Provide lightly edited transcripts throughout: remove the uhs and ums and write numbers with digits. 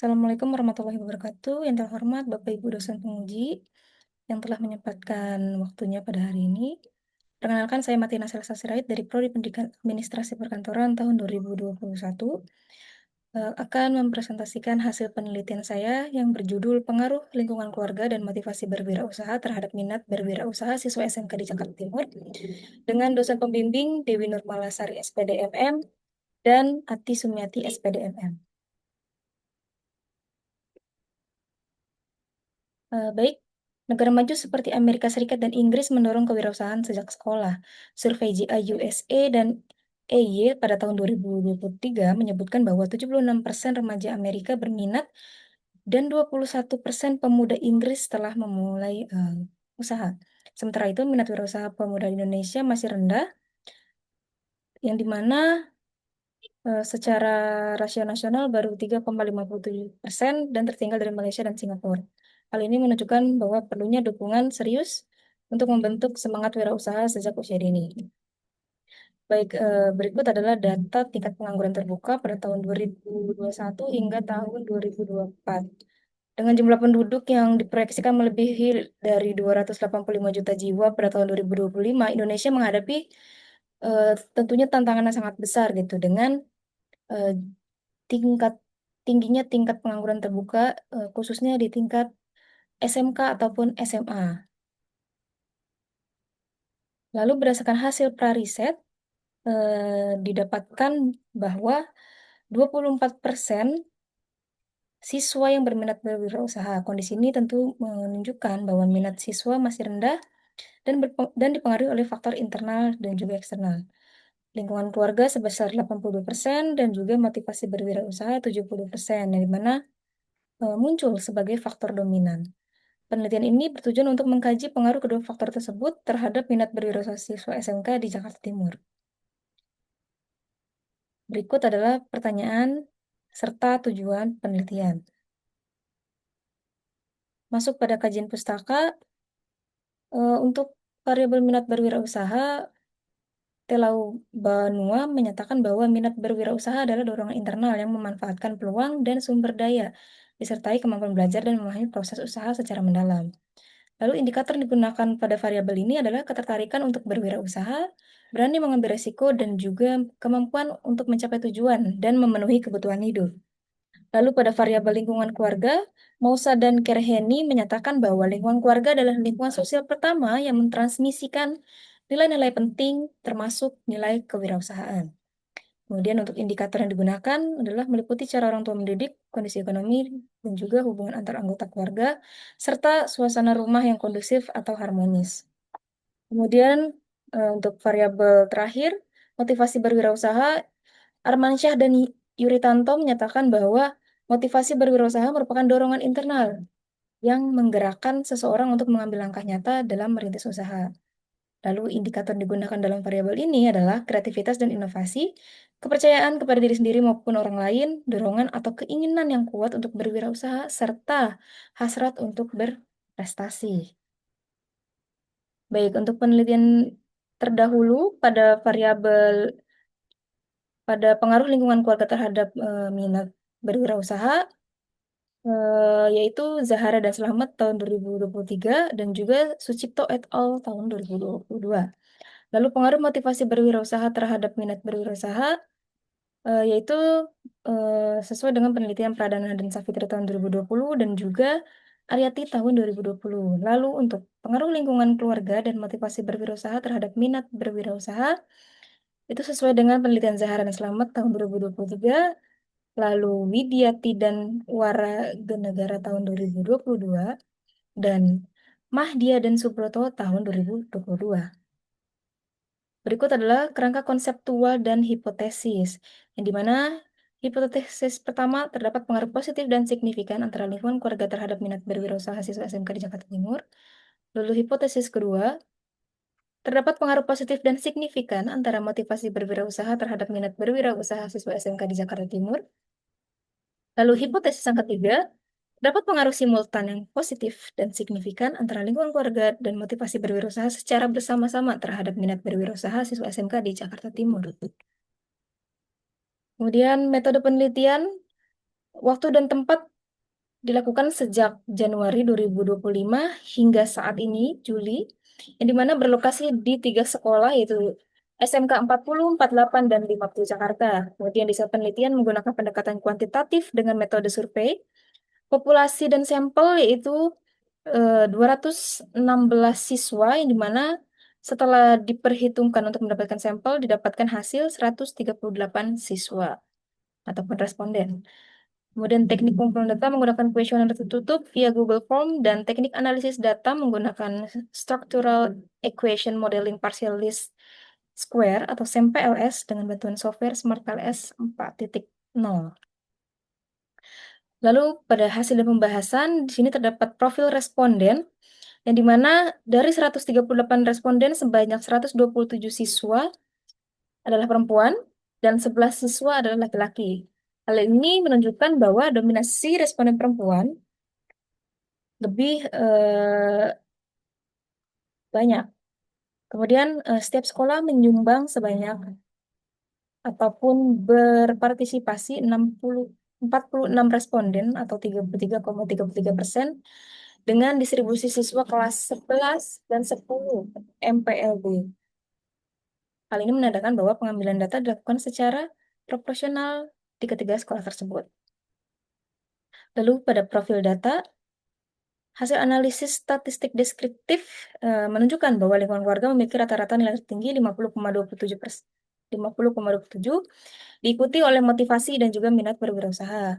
Assalamualaikum warahmatullahi wabarakatuh. Yang terhormat Bapak Ibu dosen penguji yang telah menyempatkan waktunya pada hari ini. Perkenalkan, saya Martina Selsa Sirait dari Prodi Pendidikan Administrasi Perkantoran tahun 2021. Akan mempresentasikan hasil penelitian saya yang berjudul Pengaruh Lingkungan Keluarga dan Motivasi Berwirausaha terhadap Minat Berwirausaha Siswa SMK di Jakarta Timur dengan dosen pembimbing Dewi Nurmalasari SPDMM dan Ati Sumiati SPDMM. Baik, negara maju seperti Amerika Serikat dan Inggris mendorong kewirausahaan sejak sekolah. Survei GI USA dan EY pada tahun 2023 menyebutkan bahwa 76% remaja Amerika berminat dan 21% pemuda Inggris telah memulai usaha. Sementara itu, minat wirausaha pemuda di Indonesia masih rendah, yang dimana secara rasio nasional baru 3,57% dan tertinggal dari Malaysia dan Singapura. Hal ini menunjukkan bahwa perlunya dukungan serius untuk membentuk semangat wirausaha sejak usia dini. Baik, berikut adalah data tingkat pengangguran terbuka pada tahun 2021 hingga tahun 2024. Dengan jumlah penduduk yang diproyeksikan melebihi dari 285 juta jiwa pada tahun 2025, Indonesia menghadapi tentunya tantangan yang sangat besar gitu dengan eh, tingkat tingginya tingkat pengangguran terbuka, khususnya di tingkat SMK ataupun SMA. Lalu berdasarkan hasil prariset, didapatkan bahwa 24% siswa yang berminat berwirausaha. Kondisi ini tentu menunjukkan bahwa minat siswa masih rendah dan dipengaruhi oleh faktor internal dan juga eksternal. Lingkungan keluarga sebesar 82% dan juga motivasi berwirausaha 70%, yang dimana muncul sebagai faktor dominan. Penelitian ini bertujuan untuk mengkaji pengaruh kedua faktor tersebut terhadap minat berwirausaha siswa SMK di Jakarta Timur. Berikut adalah pertanyaan serta tujuan penelitian. Masuk pada kajian pustaka, untuk variabel minat berwirausaha, Telau Banua menyatakan bahwa minat berwirausaha adalah dorongan internal yang memanfaatkan peluang dan sumber daya, disertai kemampuan belajar dan memahami proses usaha secara mendalam. Lalu indikator yang digunakan pada variabel ini adalah ketertarikan untuk berwirausaha, berani mengambil risiko, dan juga kemampuan untuk mencapai tujuan dan memenuhi kebutuhan hidup. Lalu pada variabel lingkungan keluarga, Moussa dan Kerheni menyatakan bahwa lingkungan keluarga adalah lingkungan sosial pertama yang mentransmisikan nilai-nilai penting termasuk nilai kewirausahaan. Kemudian untuk indikator yang digunakan adalah meliputi cara orang tua mendidik, kondisi ekonomi, dan juga hubungan antar anggota keluarga, serta suasana rumah yang kondusif atau harmonis. Kemudian untuk variabel terakhir, motivasi berwirausaha, Armansyah dan Yuritanto menyatakan bahwa motivasi berwirausaha merupakan dorongan internal yang menggerakkan seseorang untuk mengambil langkah nyata dalam merintis usaha. Lalu indikator yang digunakan dalam variabel ini adalah kreativitas dan inovasi, kepercayaan kepada diri sendiri maupun orang lain, dorongan atau keinginan yang kuat untuk berwirausaha, serta hasrat untuk berprestasi. Baik, untuk penelitian terdahulu pada pengaruh lingkungan keluarga terhadap minat berwirausaha, yaitu Zahara dan Slamet tahun 2023 dan juga Sucipto et al. Tahun 2022. Lalu pengaruh motivasi berwirausaha terhadap minat berwirausaha, yaitu sesuai dengan penelitian Pradana dan Safitri tahun 2020 dan juga Aryati tahun 2020. Lalu untuk pengaruh lingkungan keluarga dan motivasi berwirausaha terhadap minat berwirausaha, itu sesuai dengan penelitian Zahara dan Slamet tahun 2023, lalu Widiati dan Waraganegara tahun 2022, dan Mahdia dan Subroto tahun 2022. Berikut adalah kerangka konseptual dan hipotesis, yang dimana hipotesis pertama terdapat pengaruh positif dan signifikan antara lingkungan keluarga terhadap minat berwirausaha siswa SMK di Jakarta Timur. Lalu hipotesis kedua, terdapat pengaruh positif dan signifikan antara motivasi berwirausaha terhadap minat berwirausaha siswa SMK di Jakarta Timur. Lalu hipotesis yang ketiga, dapat pengaruh simultan yang positif dan signifikan antara lingkungan keluarga dan motivasi berwirausaha secara bersama-sama terhadap minat berwirausaha siswa SMK di Jakarta Timur. Kemudian metode penelitian, waktu dan tempat dilakukan sejak Januari 2025 hingga saat ini, Juli, yang dimana berlokasi di 3 sekolah, yaitu SMK 40, 48, dan 50 Jakarta. Kemudian di penelitian menggunakan pendekatan kuantitatif dengan metode survei, populasi dan sampel yaitu 216 siswa, yang dimana setelah diperhitungkan untuk mendapatkan sampel, didapatkan hasil 138 siswa ataupun responden. Kemudian teknik pengumpulan data menggunakan kuesioner tertutup via Google Form, dan teknik analisis data menggunakan Structural Equation Modeling Partial Least Square atau SEM-PLS dengan bantuan software Smart PLS 4.0. Lalu pada hasil dan pembahasan, di sini terdapat profil responden, yang dimana dari 138 responden sebanyak 127 siswa adalah perempuan dan 11 siswa adalah laki-laki. Hal ini menunjukkan bahwa dominasi responden perempuan lebih banyak. Kemudian setiap sekolah menyumbang sebanyak ataupun berpartisipasi 46 responden atau 33,33% dengan distribusi siswa kelas 11 dan 10 MPLB. Hal ini menandakan bahwa pengambilan data dilakukan secara proporsional di ketiga sekolah tersebut. Lalu pada profil data, hasil analisis statistik deskriptif menunjukkan bahwa lingkungan keluarga memiliki rata-rata nilai tertinggi 50,27%, 50,27, diikuti oleh motivasi dan juga minat berwirausaha.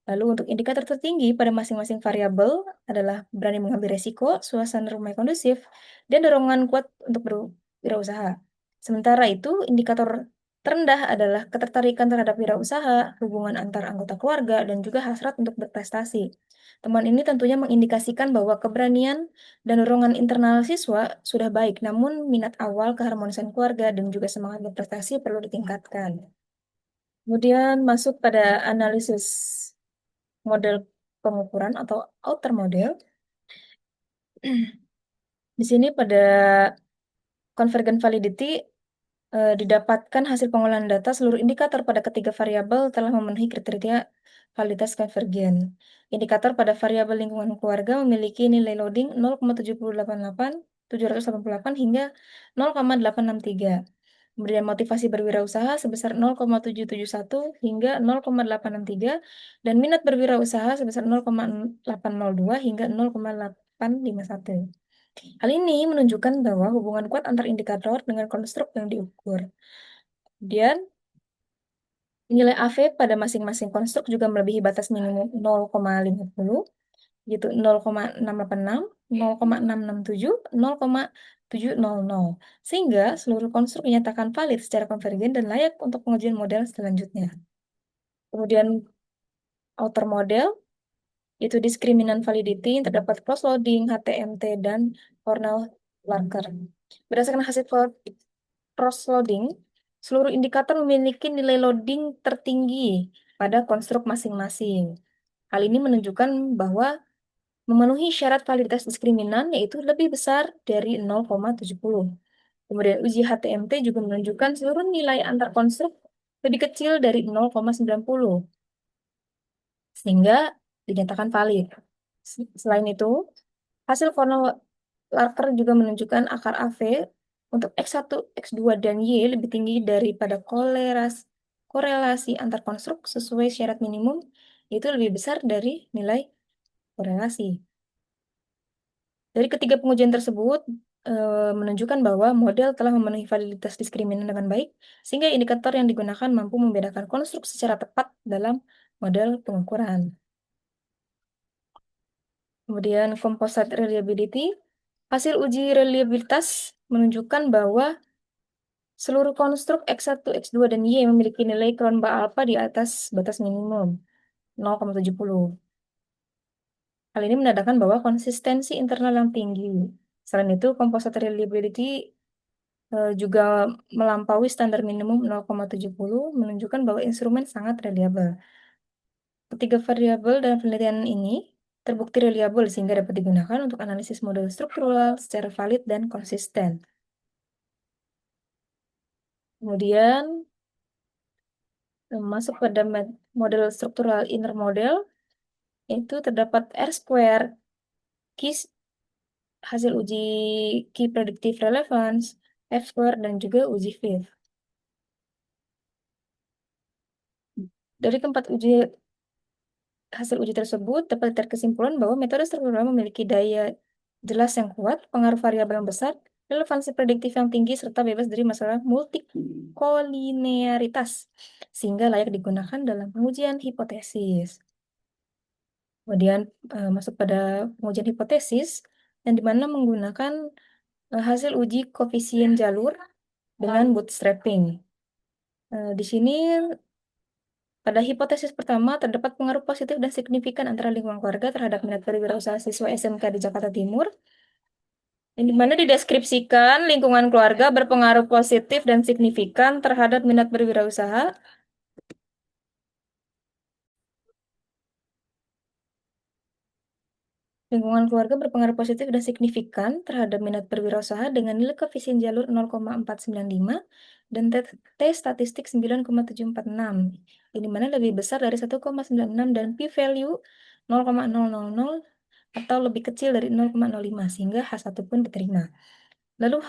Lalu untuk indikator tertinggi pada masing-masing variabel adalah berani mengambil resiko, suasana rumah yang kondusif, dan dorongan kuat untuk berwirausaha. Sementara itu, indikator terendah adalah ketertarikan terhadap wirausaha, hubungan antar anggota keluarga, dan juga hasrat untuk berprestasi. Temuan ini tentunya mengindikasikan bahwa keberanian dan dorongan internal siswa sudah baik, namun minat awal, keharmonisan keluarga, dan juga semangat berprestasi perlu ditingkatkan. Kemudian masuk pada analisis model pengukuran atau outer model. Di sini pada convergent validity didapatkan hasil pengolahan data seluruh indikator pada ketiga variabel telah memenuhi kriteria validitas konvergen. Indikator pada variabel lingkungan keluarga memiliki nilai loading 0,788 hingga 0,863. Kemudian motivasi berwirausaha sebesar 0,771 hingga 0,863, dan minat berwirausaha sebesar 0,802 hingga 0,851. Hal ini menunjukkan bahwa hubungan kuat antar indikator dengan konstruk yang diukur. Kemudian, nilai AV pada masing-masing konstruk juga melebihi batas minimum 0,50, yaitu 0,686, 0,667, 0,700, sehingga seluruh konstruk dinyatakan valid secara konvergen dan layak untuk pengujian model selanjutnya. Kemudian outer model, yaitu discriminant validity, terdapat cross-loading, HTMT, dan Cornell-Larker. Berdasarkan hasil cross-loading, seluruh indikator memiliki nilai loading tertinggi pada konstruk masing-masing. Hal ini menunjukkan bahwa memenuhi syarat validitas diskriminan, yaitu lebih besar dari 0,70. Kemudian uji HTMT juga menunjukkan seluruh nilai antar konstruk lebih kecil dari 0,90, sehingga dinyatakan valid. Selain itu, hasil Cornell Larker juga menunjukkan akar AV untuk X1, X2, dan Y lebih tinggi daripada korelasi antar konstruk sesuai syarat minimum, yaitu lebih besar dari nilai korelasi. Dari ketiga pengujian tersebut menunjukkan bahwa model telah memenuhi validitas diskriminan dengan baik, sehingga indikator yang digunakan mampu membedakan konstruk secara tepat dalam model pengukuran. Kemudian composite reliability. Hasil uji reliabilitas menunjukkan bahwa seluruh konstruk X1, X2, dan Y memiliki nilai Cronbach alpha di atas batas minimum 0,70. Hal ini menandakan bahwa konsistensi internal yang tinggi. Selain itu, composite reliability juga melampaui standar minimum 0,70, menunjukkan bahwa instrumen sangat reliabel. Ketiga variabel dalam penelitian ini terbukti reliabel sehingga dapat digunakan untuk analisis model struktural secara valid dan konsisten. Kemudian masuk pada model struktural inner model. Itu terdapat R square, KIS, hasil uji Key Predictive Relevance, F square, dan juga uji FIV. Dari keempat hasil uji tersebut dapat ditarik kesimpulan bahwa metode struktural memiliki daya jelas yang kuat, pengaruh variabel yang besar, relevansi prediktif yang tinggi, serta bebas dari masalah multikolinearitas, sehingga layak digunakan dalam pengujian hipotesis. Kemudian masuk pada pengujian hipotesis, yang dimana menggunakan hasil uji koefisien jalur dengan bootstrapping. Di sini pada hipotesis pertama, terdapat pengaruh positif dan signifikan antara lingkungan keluarga terhadap minat berwirausaha siswa SMK di Jakarta Timur, yang dimana dideskripsikan lingkungan keluarga berpengaruh positif dan signifikan terhadap minat berwirausaha. Lingkungan keluarga berpengaruh positif dan signifikan terhadap minat berwirausaha dengan nilai koefisien jalur 0,495 dan T statistik 9,746, yang dimana lebih besar dari 1,96 dan p-value 0,000 atau lebih kecil dari 0,05 sehingga H1 pun diterima. Lalu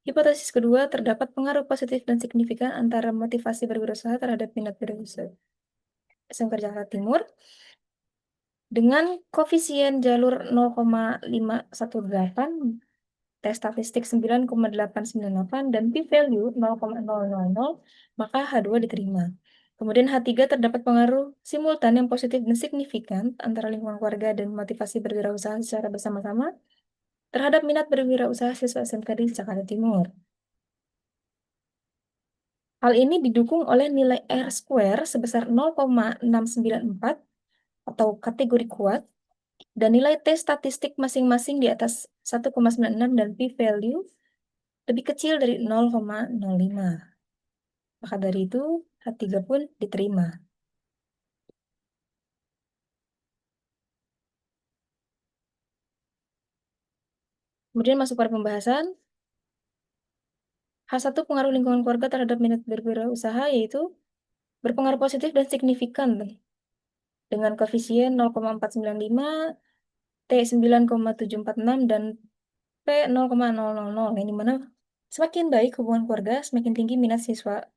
hipotesis kedua, terdapat pengaruh positif dan signifikan antara motivasi berwirausaha terhadap minat berwirausaha SMK Jakarta Timur dengan koefisien jalur 0,518, T statistik 9,898 dan p-value 0,000, maka H2 diterima. Kemudian H3 terdapat pengaruh simultan yang positif dan signifikan antara lingkungan keluarga dan motivasi berwirausaha secara bersama-sama terhadap minat berwirausaha siswa SMK di Jakarta Timur. Hal ini didukung oleh nilai R square sebesar 0,694 atau kategori kuat dan nilai T statistik masing-masing di atas 1,96 dan p-value lebih kecil dari 0,05. Maka dari itu H3 pun diterima. Kemudian masuk pada pembahasan. H1 pengaruh lingkungan keluarga terhadap minat berwirausaha yaitu berpengaruh positif dan signifikan dengan koefisien 0,495, T 9,746, dan P 0,000, yang dimana semakin baik hubungan keluarga, semakin tinggi minat siswa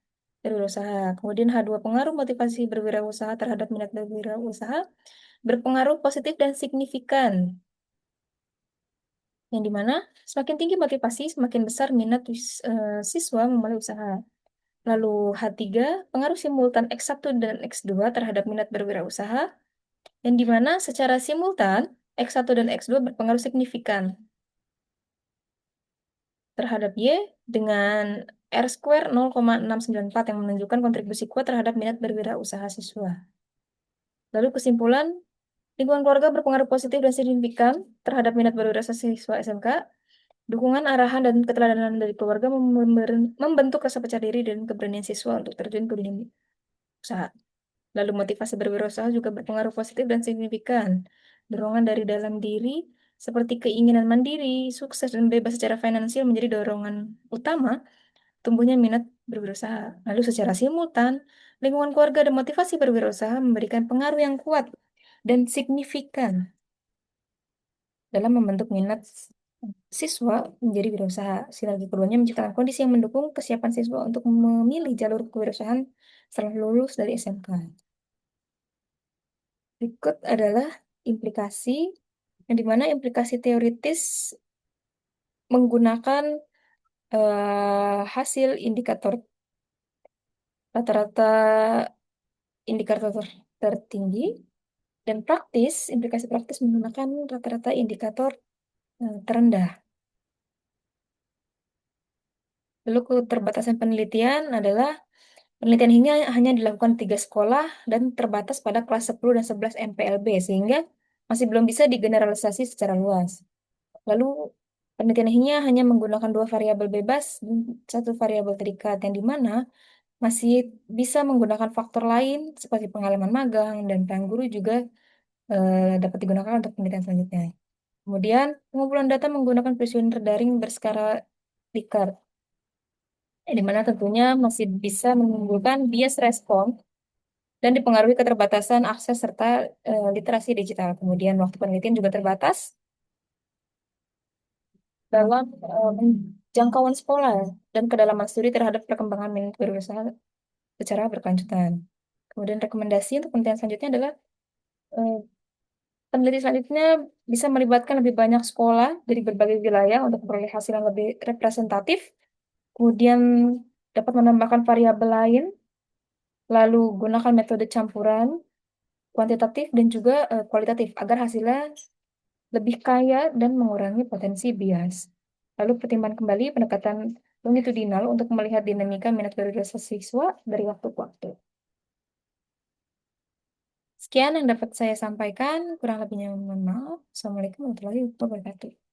berwirausaha. Kemudian H2 pengaruh motivasi berwirausaha terhadap minat berwirausaha berpengaruh positif dan signifikan, yang dimana semakin tinggi motivasi, semakin besar minat siswa memulai usaha. Lalu H3 pengaruh simultan X1 dan X2 terhadap minat berwirausaha, yang dimana secara simultan X1 dan X2 berpengaruh signifikan terhadap Y dengan R square 0,694 yang menunjukkan kontribusi kuat terhadap minat berwirausaha siswa. Lalu kesimpulan, lingkungan keluarga berpengaruh positif dan signifikan terhadap minat berwirausaha siswa SMK. Dukungan, arahan, dan keteladanan dari keluarga membentuk rasa percaya diri dan keberanian siswa untuk terjun ke dunia usaha. Lalu motivasi berwirausaha juga berpengaruh positif dan signifikan. Dorongan dari dalam diri seperti keinginan mandiri, sukses, dan bebas secara finansial menjadi dorongan utama tumbuhnya minat berwirausaha. Lalu secara simultan, lingkungan keluarga dan motivasi berwirausaha memberikan pengaruh yang kuat dan signifikan dalam membentuk minat siswa menjadi wirausaha. Sinergi keduanya menciptakan kondisi yang mendukung kesiapan siswa untuk memilih jalur kewirausahaan setelah lulus dari SMK. Berikut adalah implikasi, yang dimana implikasi teoritis menggunakan hasil indikator rata-rata indikator tertinggi, dan praktis, implikasi praktis menggunakan rata-rata indikator terendah. Lalu keterbatasan penelitian adalah penelitian ini hanya dilakukan 3 sekolah dan terbatas pada kelas 10 dan 11 MPLB, sehingga masih belum bisa digeneralisasi secara luas. Lalu penelitian ini hanya menggunakan 2 variabel bebas dan 1 variabel terikat, yang dimana masih bisa menggunakan faktor lain seperti pengalaman magang dan peran guru juga dapat digunakan untuk penelitian selanjutnya. Kemudian pengumpulan data menggunakan kuesioner daring berskala Likert, di mana tentunya masih bisa menimbulkan bias respon dan dipengaruhi keterbatasan akses serta literasi digital. Kemudian waktu penelitian juga terbatas dalam jangkauan sekolah dan kedalaman studi terhadap perkembangan minat berusaha secara berkelanjutan. Kemudian rekomendasi untuk penelitian selanjutnya adalah eh, peneliti selanjutnya bisa melibatkan lebih banyak sekolah dari berbagai wilayah untuk memperoleh hasil yang lebih representatif. Kemudian dapat menambahkan variabel lain, lalu gunakan metode campuran kuantitatif dan juga kualitatif agar hasilnya lebih kaya dan mengurangi potensi bias. Lalu pertimbangkan kembali pendekatan longitudinal untuk melihat dinamika minat berbagai siswa dari waktu ke waktu. Sekian yang dapat saya sampaikan, kurang lebihnya mohon maaf. Assalamualaikum warahmatullahi wabarakatuh.